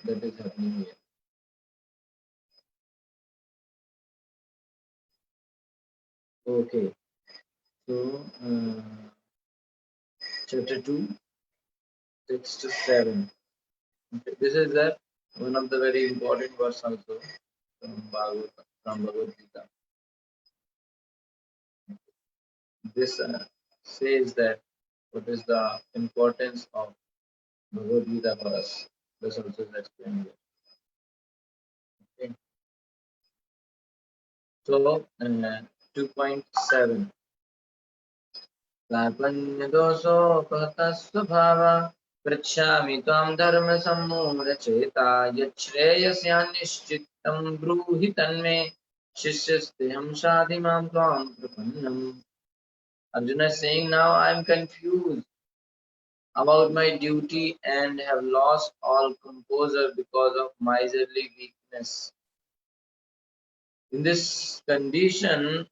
that is happening here. Okay, so chapter 2, 6 to 7. Okay. This is that one of the very important verse also from Bhagavad Gita. This says that what is the importance of Bhagavad Gita for us. This also is explained here. Okay. So 2.7. Karpanyadosokahtasvabhava pritchami tvam dharma sammudacheta yachreyasyanishchittam bruhi tanme shishyasteham shadimam tvam prapannam. Arjuna is saying, now I am confused about my duty and have lost all composure because of miserly weakness. In this condition,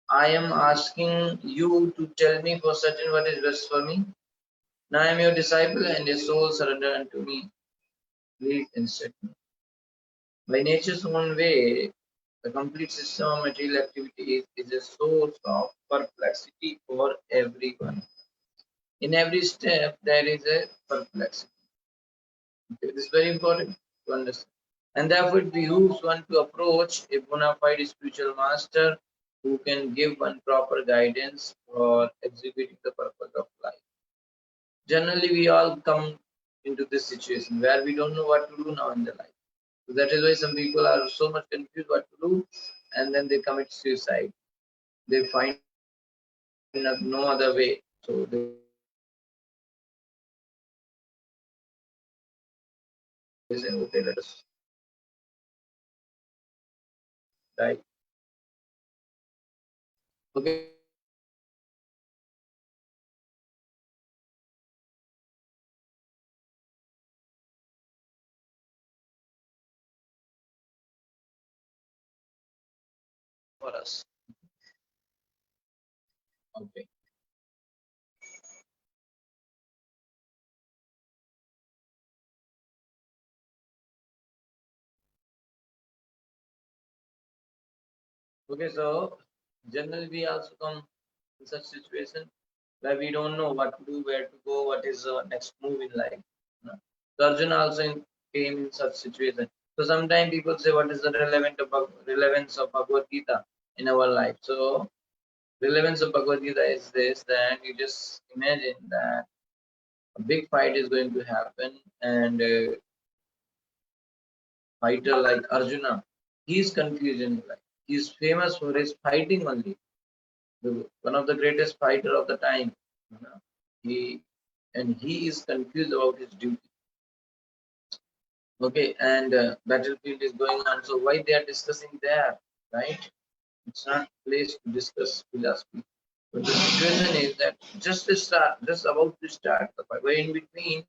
I am asking you to tell me for certain what is best for me. Now I am your disciple and your soul surrender unto me. Please instruct me. By nature's own way, the complete system of material activities is a source of perplexity for everyone. In every step, there is a perplexity. Okay, this is very important to understand. And therefore, it behooves one to approach a bona fide spiritual master who can give one proper guidance for executing the purpose of life. Generally, we all come into this situation where we don't know what to do now in the life. So that is why some people are so much confused what to do, and then they commit suicide. They find no other way. So they say, okay, let us die. Okay, so for us. Okay. Okay, so generally we also come in such situation where we don't know what to do, where to go, what is the next move in life. So Arjuna also came in such situation. So sometimes people say, what is the relevance of Bhagavad Gita in our life? So relevance of Bhagavad Gita is this: that you just imagine that a big fight is going to happen, and a fighter like Arjuna, he is confused in life. He is famous for his fighting only. One of the greatest fighter of the time. You know, he is confused about his duty. Okay, and battlefield is going on. So why they are discussing there, right? It's not place to discuss philosophy. But the situation is that just about to start the fight. But in between,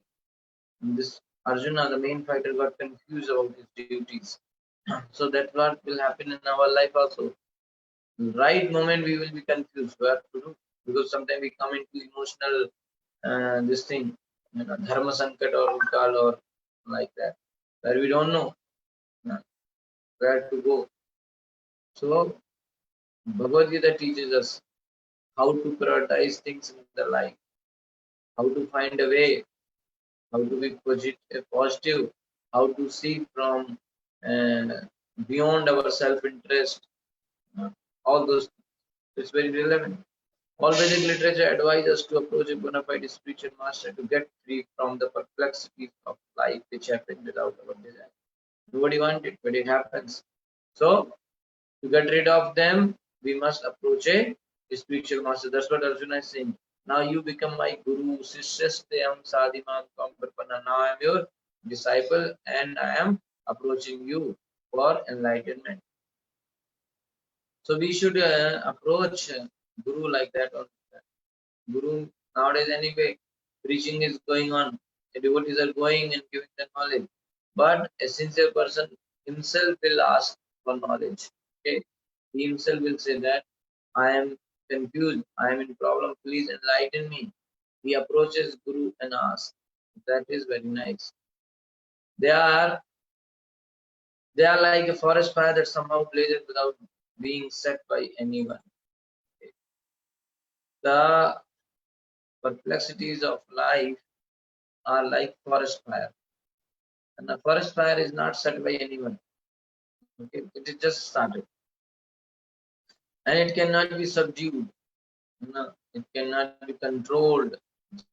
this Arjuna, the main fighter, got confused about his duties. So that's what will happen in our life also. Right moment we will be confused what to do, because sometimes we come into emotional this thing, dharma sankat or ukal or like that, where we don't know where to go. So Bhagavad Gita teaches us how to prioritize things in the life, how to find a way, how to be positive, how to see from uh, beyond our self-interest, uh, all those things. It's very relevant. All Vedic literature advises us to approach a bona fide spiritual master to get free from the perplexities of life which happen without our desire. Nobody wants it, but it happens. So, to get rid of them, we must approach a spiritual master. That's what Arjuna is saying. Now you become my guru, Sishyasteyam Sadimam Kamparpana. Now I am your disciple and I am approaching you for enlightenment. So we should approach Guru like that. Guru nowadays anyway, preaching is going on. The devotees are going and giving the knowledge. But a sincere person himself will ask for knowledge. Okay. He himself will say that I am confused, I am in problem, please enlighten me. He approaches Guru and asks. That is very nice. They are like a forest fire that somehow blazes without being set by anyone. The perplexities of life are like forest fire, and a forest fire is not set by anyone. Okay, it is just started, and it cannot be subdued. No, it cannot be controlled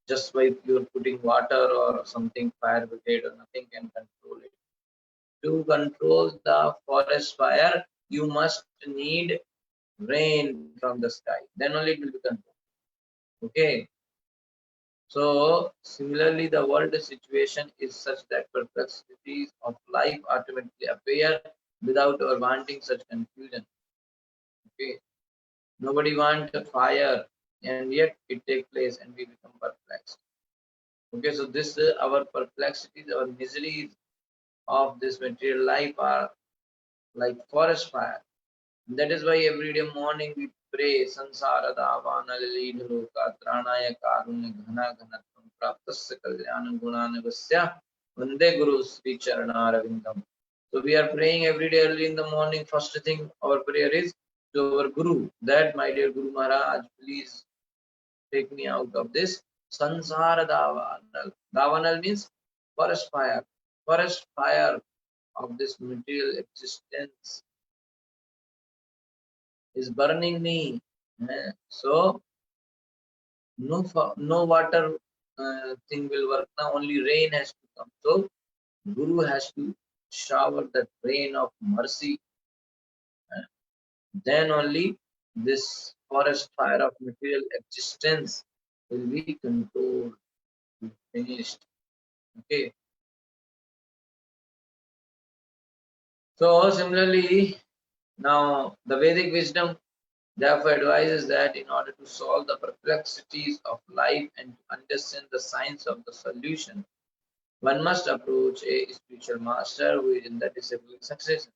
just by you're putting water or something, fire brigade or nothing can control it. To control the forest fire, you must need rain from the sky. Then only it will be controlled. Okay. So similarly, the world situation is such that perplexities of life automatically appear without our wanting such confusion. Okay. Nobody wants a fire, and yet it takes place, and we become perplexed. Okay, so this our perplexities, our miseries of this material life are like forest fire. That is why every day morning we pray Sansara Davana Lilidhuka Tranaya Karunya Ghana Ghanatvam Praptasya Kalyana Gunanavasya Vande Guru Sri Charanaravindam. So we are praying every day early in the morning. First thing our prayer is to our Guru, that my dear Guru Maharaj, please take me out of this Sansara Davanal. Davanal means forest fire. Forest fire of this material existence is burning me. So no water thing will work now. Only rain has to come. So Guru has to shower that rain of mercy. Then only this forest fire of material existence will be controlled, finished. Okay. So similarly, now the Vedic wisdom therefore advises that in order to solve the perplexities of life and to understand the science of the solution, one must approach a spiritual master who is in the disciplic succession.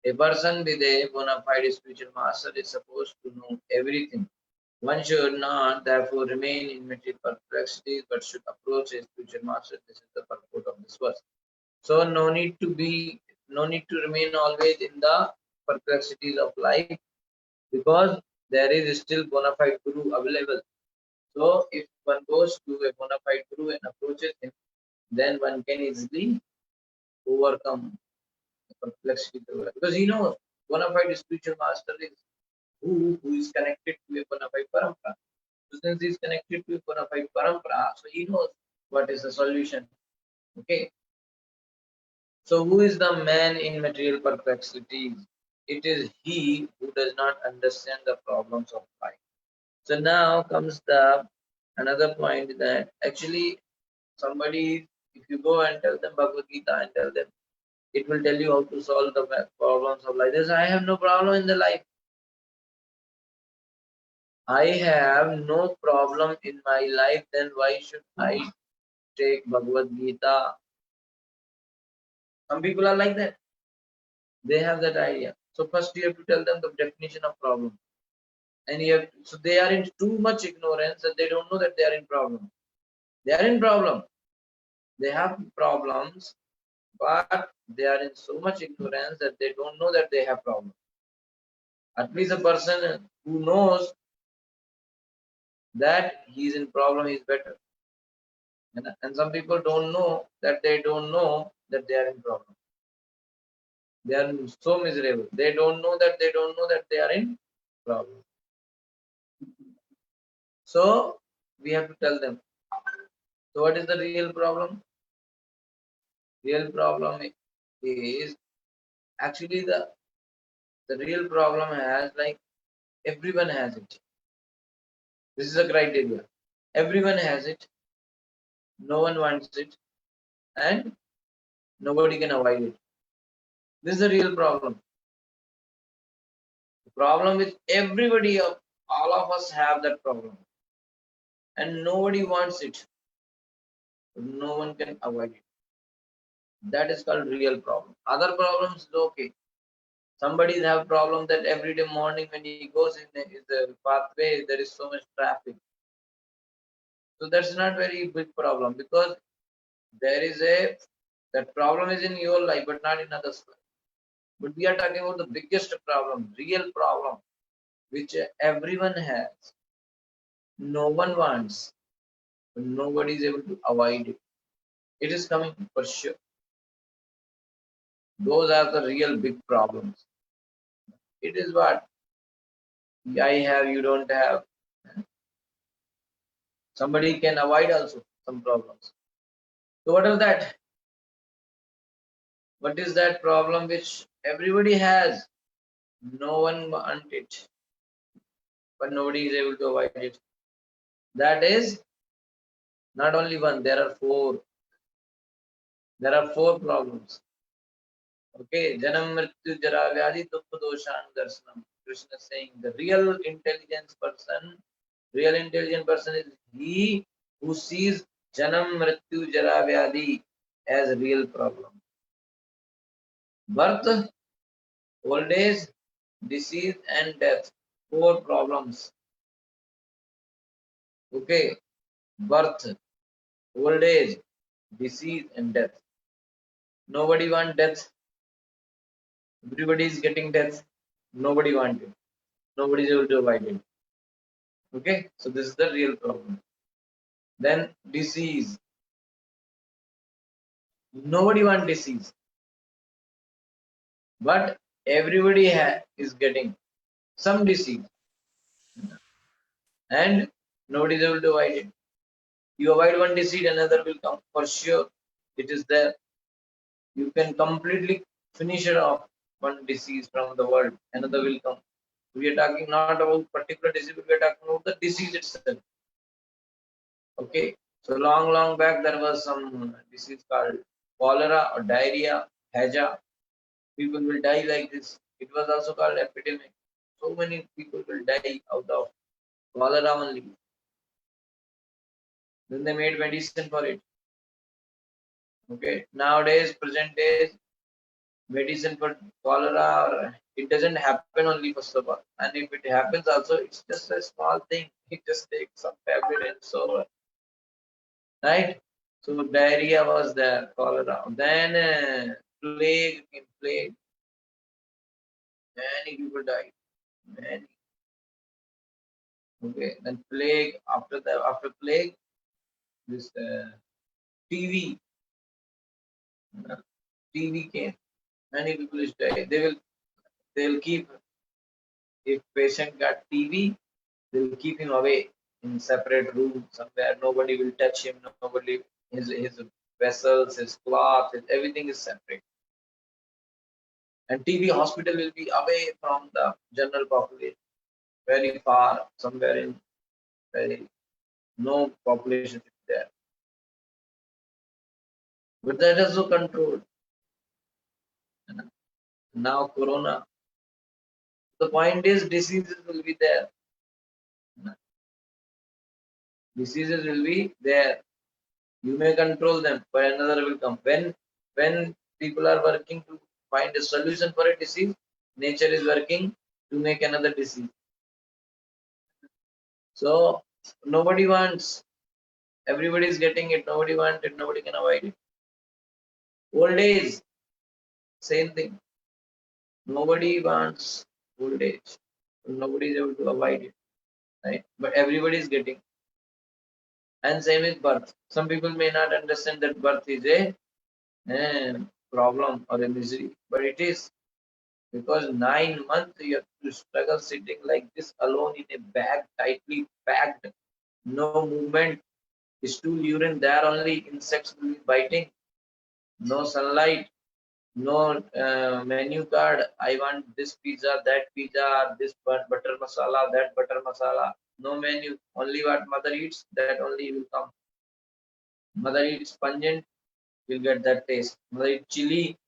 A person with a bona fide spiritual master is supposed to know everything. One should not therefore remain in material perplexities but should approach a spiritual master. This is the purport of this verse. So no need to remain always in the perplexities of life, because there is still bona fide guru available. So if one goes to a bona fide guru and approaches him, then one can easily overcome the complexity, because he knows bona fide spiritual master is who is connected to a bona fide parampara. So since he is connected to a bona fide parampara, so he knows what is the solution. Okay. So who is the man in material perplexities? It is he who does not understand the problems of life. So now comes the another point, that actually somebody, if you go and tell them Bhagavad Gita and tell them, it will tell you how to solve the problems of life. They say, I have no problem in the life. I have no problem in my life, then why should I take Bhagavad Gita? Some people are like that. They have that idea. So first you have to tell them the definition of problem. And so they are in too much ignorance that they don't know that they are in problem. They are in problem. They have problems, but they are in so much ignorance that they don't know that they have problems. At least a person who knows that he is in problem is better. And some people don't know that they don't know that they are in problem. They are so miserable. They don't know that they don't know that they are in problem. So we have to tell them. So what is the real problem? Real problem is actually the real problem has, like, everyone has it. This is a criteria. Everyone has it. No one wants it, and nobody can avoid it. This is a real problem. The problem with everybody, all of us have that problem, and nobody wants it. No one can avoid it. That is called real problem. Other problems is okay. Somebody have problem that every day morning when he goes in the pathway, there is so much traffic. So that's not very big problem, because there is a That problem is in your life, but not in others' life. But we are talking about the biggest problem, real problem, which everyone has. No one wants, but nobody is able to avoid it. It is coming for sure. Those are the real big problems. It is what I have, you don't have. Somebody can avoid also some problems. So what is that? What is that problem which everybody has? No one wants it, but nobody is able to avoid it. That is not only one, there are four. There are four problems. Okay, Janam Mrityu Jara Vyadi Dukha Doshan Darshanam. Krishna is saying the real intelligent person is he who sees Janam Mrityu Jara Vyadi as a real problem. Birth, old age, disease and death. Four problems. Okay, birth, old age, disease and death. Nobody wants death. Everybody is getting death. Nobody wants it. Nobody is able to avoid it. Okay, so this is the real problem. Then disease. Nobody wants disease, but everybody is getting some disease, and nobody is able to avoid it. You avoid one disease, another will come for sure. It is there. You can completely finish it off one disease from the world, another will come. We are talking not about particular disease, but we are talking about the disease itself. Okay, so long back there was some disease called cholera or diarrhea, haja. People will die like this. It was also called epidemic. So many people will die out of cholera only. Then they made medicine for it. Okay, nowadays, present days, medicine for cholera, it doesn't happen only first of all. And if it happens also, it's just a small thing. It just takes some tablet and so on. Right? So diarrhea was there, cholera. Then plague came, plague. Many people died. Many. Okay, then plague. After plague, this TB. TB came. Many people is died. They will keep, if patient got TB, they will keep him away in separate room somewhere. Nobody will touch him. Nobody, his vessels, his cloth, everything is separate. And TB hospital will be away from the general population, very far, somewhere in very no population is there. But that is also controlled. Now corona. The point is diseases will be there. Diseases will be there. You may control them, but another will come. When people are working to find a solution for a disease, nature is working to make another disease. So nobody wants. Everybody is getting it. Nobody wants it. Nobody can avoid it. Old age, same thing. Nobody wants old age. Nobody is able to avoid it, right? But everybody is getting. And same with birth. Some people may not understand that birth is a problem or a misery, but it is, because 9 months you have to struggle sitting like this alone in a bag, tightly packed, no movement, stool, urine there only, insects will be biting, no sunlight, no menu card. I want this pizza, that pizza, this butter masala, that butter masala. No menu, only what mother eats, that only will come. Mother eats pungent, you'll get that taste. Mother eats chili,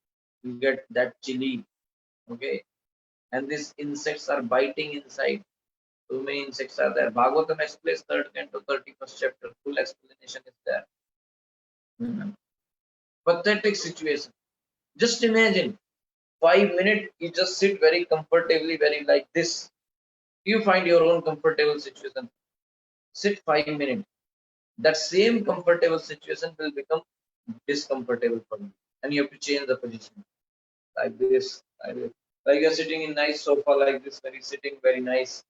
you get that chili. Okay, and these insects are biting inside. Too many insects are there. Bhagavatam explains 3rd canto, 31st chapter. Full explanation is there. Pathetic situation. Just imagine 5 minutes, you just sit very comfortably, very like this. You find your own comfortable situation. Sit 5 minutes. That same comfortable situation will become discomfortable for you. and you have to change the position like this, like you're sitting in nice sofa like this, very sitting very nice.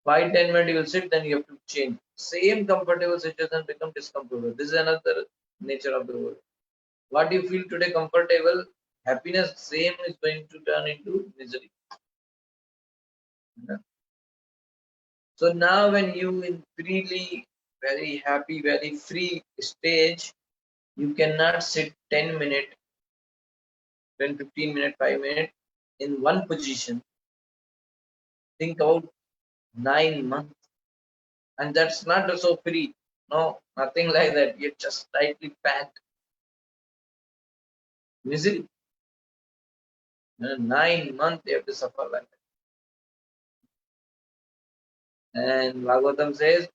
5-10 minutes you will sit, then you have to change. Same comfortable situation become discomfortable. This is another nature of the world. What you feel today comfortable, happiness, same is going to turn into misery. So now when you in freely, very happy, very free stage, you cannot sit 10 minutes, 10, 15 minutes, 5 minutes in one position. Think about 9 months. And that's not so free. No, nothing like that. You're just tightly packed. Misery. 9 months you have to suffer like that. And Bhagavatam says,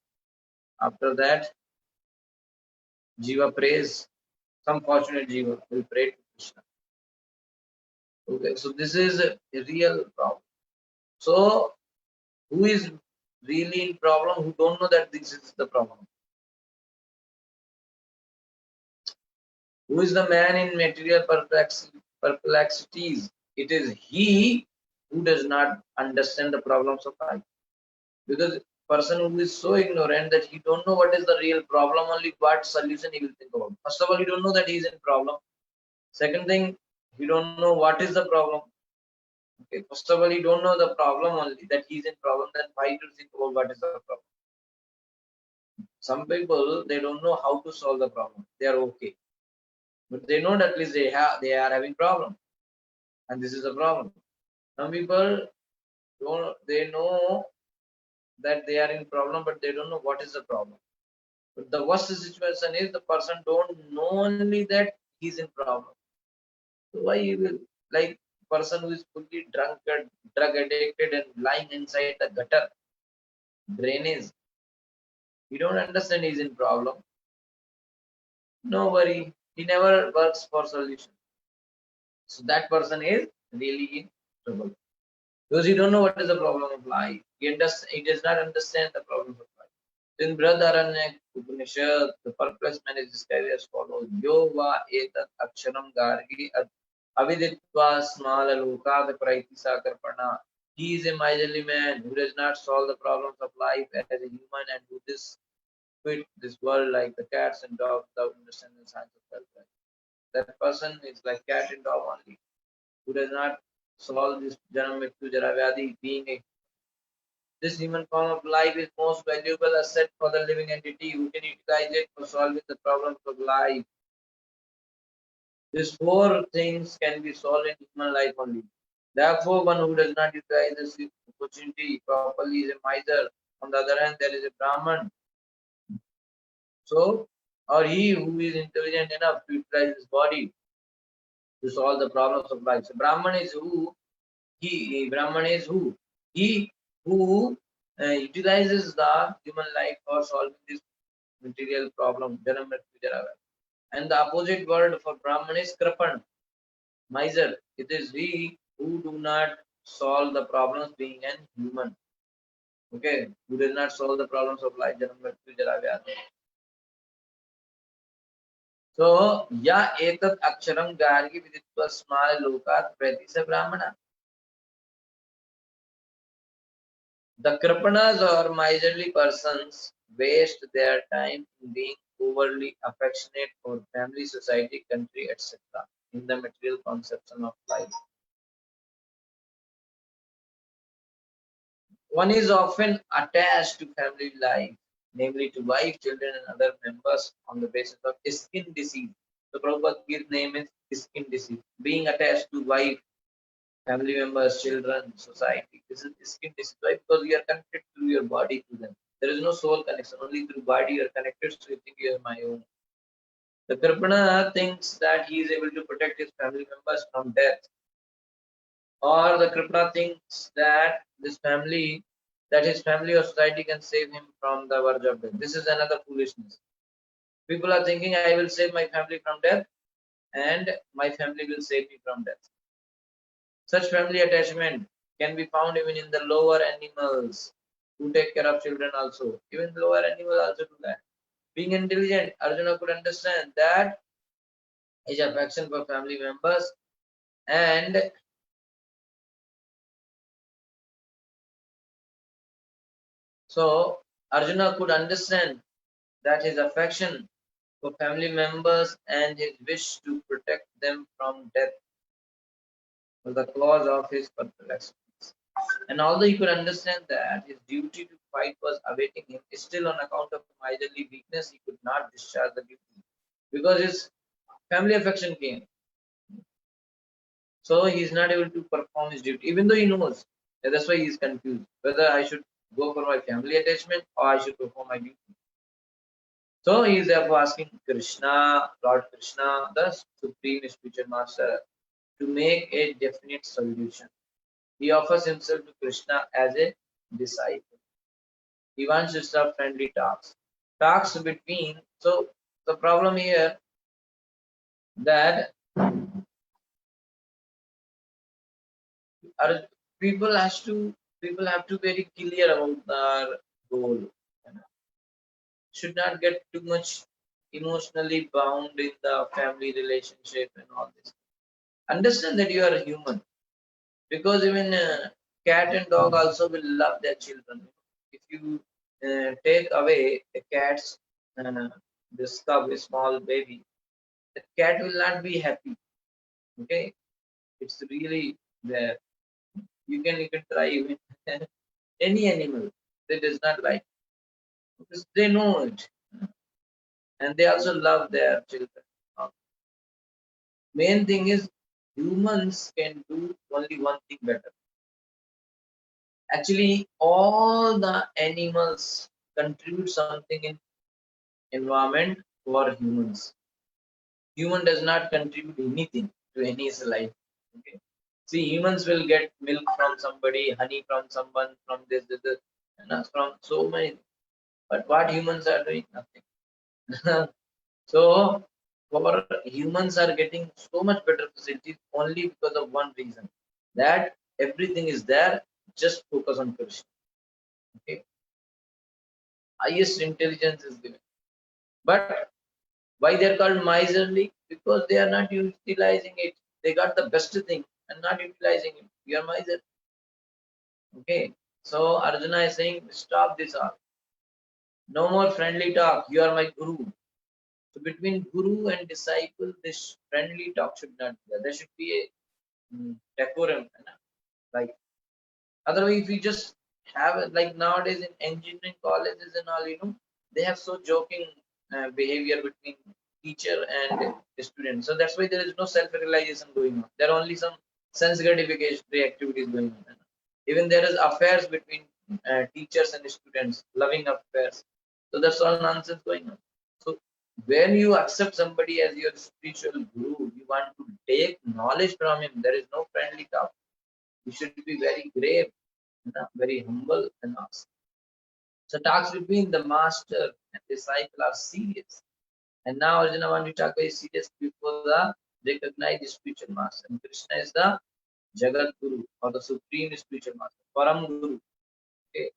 after that, Jiva prays. Some fortunate Jiva will pray to Krishna. Okay, so this is a real problem. So, who is really in problem? Who don't know that this is the problem? Who is the man in material perplexities? It is he who does not understand the problems of life. Because person who is so ignorant that he don't know what is the real problem, only what solution he will think about. First of all, he don't know that he is in problem. Second thing, he don't know what is the problem. Okay, first of all, he don't know the problem only, that he is in problem, then why to think about what is the problem. Some people, they don't know how to solve the problem. They are okay. But they know that at least they are having problem. And this is a problem. Some people they know that they are in problem, but they don't know what is the problem. But the worst situation is the person don't know only that he's in problem. So why he will, like person who is fully drunkard, drug addicted and lying inside the gutter, drainage. He don't understand he's in problem. No worry, he never works for solution. So that person is really in trouble. Because he don't know what is the problem of life. He does not understand the problems of life. In Brihadaranyaka Upanishad, the perplexed man is described as follows: Yo va etat aksharam gargi aviditva smala lokad praiti sakarpana. He is a miserly man who does not solve the problems of life as a human and who quit this world like the cats and dogs without understanding the science of self. That person is like cat and dog only, who does not solve this janam mrityu jara vyadi. This human form of life is most valuable asset for the living entity who can utilize it for solving the problems of life. These four things can be solved in human life only. Therefore, one who does not utilize this opportunity properly is a miser. On the other hand, there is a Brahman. So, or he who is intelligent enough to utilize his body to solve the problems of life. So, Brahman is who? Brahman is who? He who utilizes the human life for solving this material problem. And the opposite word for Brahman is Krapan, miser. It is we who do not solve the problems being an human. Okay, who does not solve the problems of life. So, ya etat aksharam gargi viditva smala lokat pratisa brahmana. The kripanas or miserly persons waste their time in being overly affectionate for family, society, country, etc. in the material conception of life. One is often attached to family life, namely to wife, children, and other members on the basis of skin disease. So Prabhupada's name is skin disease. Being attached to wife, family members, children, society. This is skin disease. Why? Because you are connected through your body to them. There is no soul connection. Only through body you are connected. So you think you are my own. The Kripana thinks that he is able to protect his family members from death. Or the Kripana thinks that his family or society can save him from the verge of death. This is another foolishness. People are thinking, I will save my family from death and my family will save me from death. Such family attachment can be found even in the lower animals who take care of children also. Even the lower animals also do that. Being intelligent, Arjuna could understand that his affection for family members, and so Arjuna could understand that his affection for family members and his wish to protect them from death was the cause of his perplexities. And although he could understand that his duty to fight was awaiting him, still on account of miserly weakness, he could not discharge the duty because his family affection came. So he is not able to perform his duty, even though he knows. And that's why he is confused whether I should go for my family attachment or I should perform my duty. So he is therefore asking Krishna, Lord Krishna, the supreme spiritual master, to make a definite solution. He offers himself to Krishna as a disciple. He wants to stop friendly talks. Talks between. So the problem here that are people has to people have to be very clear about their goal. Should not get too much emotionally bound in the family relationship and all this. Understand that you are a human, because even cat and dog also will love their children. If you take away a cat's this cub, a small baby, the cat will not be happy. Okay, it's really there. You can try even any animal that does not like, because they know it and they also love their children. Main thing is humans can do only one thing better. Actually, all the animals contribute something in environment for humans. Human does not contribute anything to any life. Okay. See, humans will get milk from somebody, honey from someone, from this, and from so many. But what humans are doing? Nothing. So, for humans are getting so much better facilities only because of one reason, that everything is there. Just focus on Krishna. Okay, highest intelligence is given. But why they are called miserly? Because they are not utilizing it. They got the best thing and not utilizing it. You are miser. Okay. So Arjuna is saying, stop this all. No more friendly talk. You are my guru. So between guru and disciple, this friendly talk should not be there. There should be a decorum. Like otherwise, if we just have it, like nowadays in engineering colleges and all, they have so joking behavior between teacher and student. So that's why there is no self-realization going on. There are only some sense gratification activities going on. Even there is affairs between teachers and students, loving affairs. So that's all nonsense going on. So when you accept somebody as your spiritual guru, you want to take knowledge from him. There is no friendly talk. You should be very grave, very humble and ask. So talks between the master and disciple are serious. And now Arjuna wants to talk very serious before the recognized spiritual master. And Krishna is the Jagat Guru or the supreme spiritual master, Param Guru. Okay.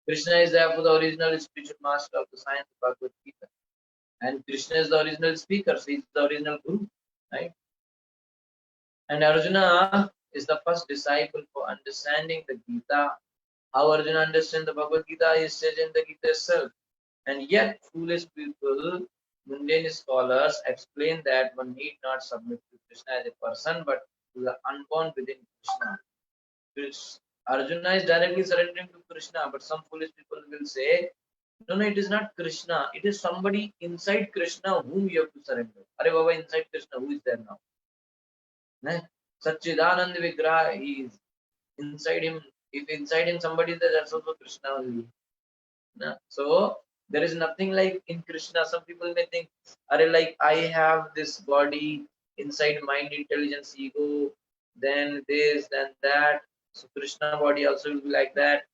Krishna is therefore the original spiritual master of the science of Bhagavad Gita. And Krishna is the original speaker, so he is the original Guru. Right? And Arjuna is the first disciple for understanding the Gita. How Arjuna understands the Bhagavad Gita is said in the Gita itself. And yet, foolish people, mundane scholars, explain that one need not submit to Krishna as a person, but to the unborn within Krishna. Arjuna is directly surrendering to Krishna, but some foolish people will say, no, it is not Krishna. It is somebody inside Krishna whom you have to surrender. Are Baba, inside Krishna, who is there now? Satchidanand Vigraha, he is inside him. If inside him somebody is there, that's also Krishna only. So there is nothing like in Krishna. Some people may think, are like I have this body inside mind, intelligence, ego, then this, then that. So Krishna body also will be like that.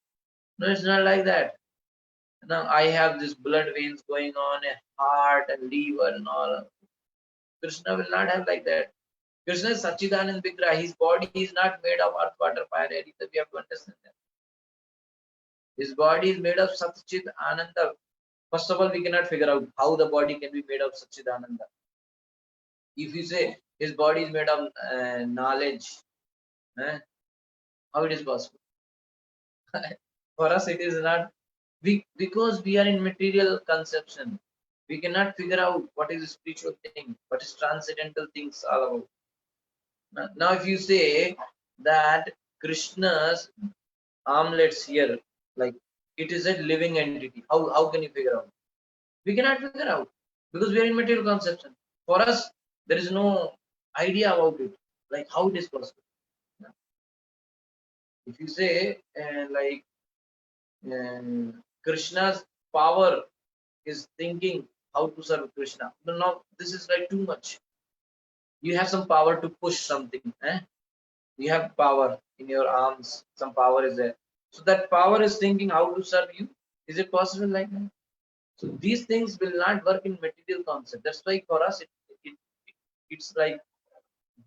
No, it's not like that. Now I have this blood veins going on, a heart and liver and all. Krishna will not have like that. Krishna is Satchidanand Vigraha. His body is not made of earth, water, fire, air. We have to understand that. His body is made of Satchit Ananda. First of all, we cannot figure out how the body can be made of Satchidananda. If you say his body is made of knowledge, how it is possible? For us, it is not. Because we are in material conception, we cannot figure out what is a spiritual thing, what is transcendental things all about. Now, if you say that Krishna's armlets here, like it is a living entity, how can you figure out? We cannot figure out because we are in material conception. For us, there is no idea about it, like how it is possible. If you say Krishna's power is thinking how to serve Krishna, no, this is like too much. You have some power to push something. You have power in your arms, some power is there. So that power is thinking how to serve you. Is it possible like that? So these things will not work in material concept. That's why for us it it's like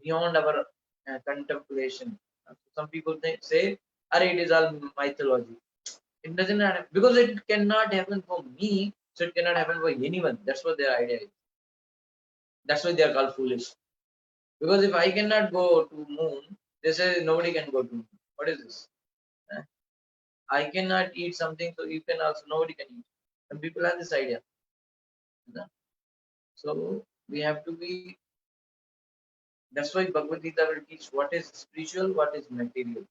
beyond our contemplation. Some people say, "Arey, it is all mythology." It doesn't happen because it cannot happen for me, so it cannot happen for anyone. That's what their idea is. That's why they are called foolish. Because if I cannot go to moon, they say nobody can go to moon. What is this? I cannot eat something, so you can also, nobody can eat. And people have this idea. So we have to be, that's why Bhagavad Gita will teach what is spiritual, what is material.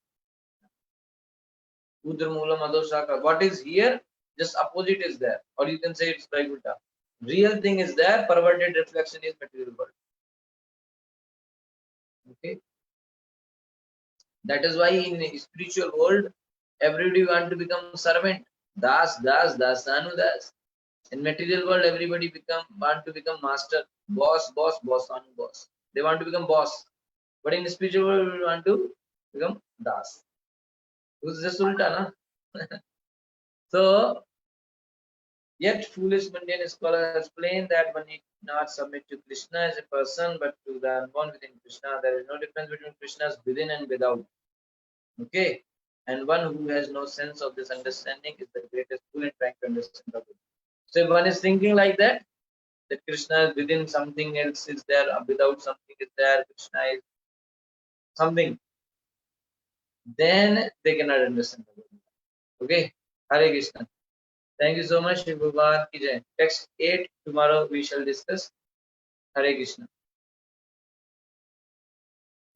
Udra Mula Madhosaka. What is here, just opposite is there. Or you can say it's like Uta. Real thing is there, perverted reflection is material world. Okay. That is why in spiritual world, everybody want to become servant. Das, das, das, anu, das. In material world, everybody want to become master, boss, boss, boss, anu, boss. They want to become boss. But in spiritual world, we want to become das. Who's just ulta, na? So, yet foolish mundane scholars explain that one need not submit to Krishna as a person, but to the unborn within Krishna. There is no difference between Krishna's within and without. Okay? And one who has no sense of this understanding is the greatest fool in trying to understand the Buddha. So if one is thinking like that Krishna is within something else is there, without something is there, Krishna is something, then they cannot understand the Buddha. Okay? Hare Krishna. Thank you so much, Bhagavad ki jai. Text 8, tomorrow we shall discuss. Hare Krishna.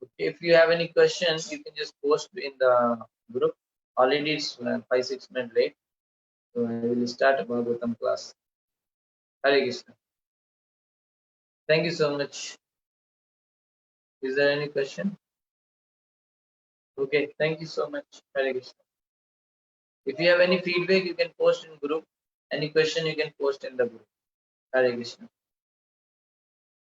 Okay, if you have any questions, you can just post in the group. Already it's 5-6 minutes late. So I will start Bhagavatam class. Hare Krishna. Thank you so much. Is there any question? Okay, thank you so much. Hare Krishna. If you have any feedback, you can post in group. Any question, you can post in the group. Hare Krishna.